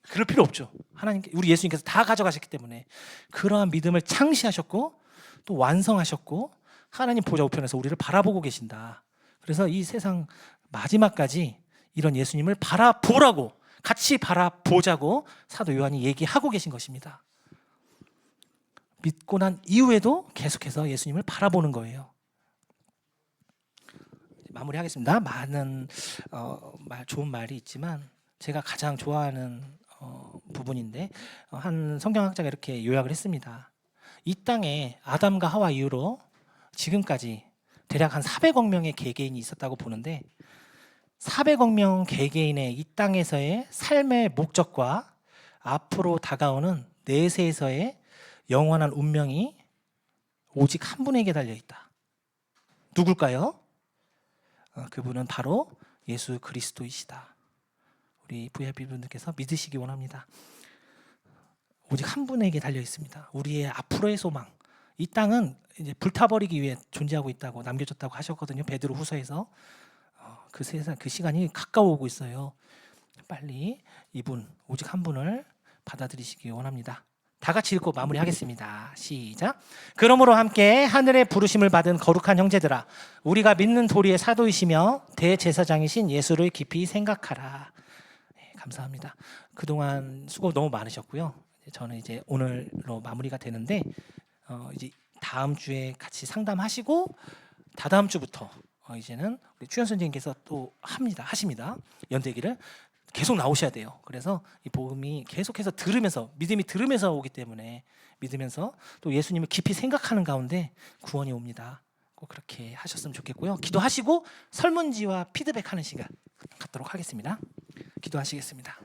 그럴 필요 없죠. 하나님께, 우리 예수님께서 다 가져가셨기 때문에 그러한 믿음을 창시하셨고 또 완성하셨고 하나님 보좌 우편에서 우리를 바라보고 계신다. 그래서 이 세상 마지막까지 이런 예수님을 바라보라고, 같이 바라보자고 사도 요한이 얘기하고 계신 것입니다. 믿고 난 이후에도 계속해서 예수님을 바라보는 거예요. 마무리하겠습니다. 많은 좋은 말이 있지만 제가 가장 좋아하는 부분인데, 한 성경학자가 이렇게 요약을 했습니다. 이 땅에 아담과 하와 이후로 지금까지 대략 한 400억 명의 개개인이 있었다고 보는데, 400억 명 개개인의 이 땅에서의 삶의 목적과 앞으로 다가오는 내세에서의 영원한 운명이 오직 한 분에게 달려있다. 누굴까요? 그분은 바로 예수 그리스도이시다. 우리 VIP 분들께서 믿으시기 원합니다. 오직 한 분에게 달려 있습니다. 우리의 앞으로의 소망. 이 땅은 이제 불타버리기 위해 존재하고 있다고 남겨졌다고 하셨거든요. 베드로 후서에서. 그 세상, 그 시간이 가까워오고 있어요. 빨리 이분, 오직 한 분을 받아들이시기 원합니다. 다 같이 읽고 마무리하겠습니다. 시작. 그러므로 함께 하늘의 부르심을 받은 거룩한 형제들아, 우리가 믿는 도리의 사도이시며 대제사장이신 예수를 깊이 생각하라. 네, 감사합니다. 그동안 수고 너무 많으셨고요. 저는 이제 오늘로 마무리가 되는데, 이제 다음 주에 같이 상담하시고 다다음 주부터 이제는 우리 추현 선생님께서 또 하십니다. 연대기를 계속 나오셔야 돼요. 그래서 이 복음이 계속해서 들으면서, 믿음이 들으면서 오기 때문에 믿으면서 또 예수님을 깊이 생각하는 가운데 구원이 옵니다. 꼭 그렇게 하셨으면 좋겠고요. 기도하시고 설문지와 피드백하는 시간 갖도록 하겠습니다. 기도하시겠습니다.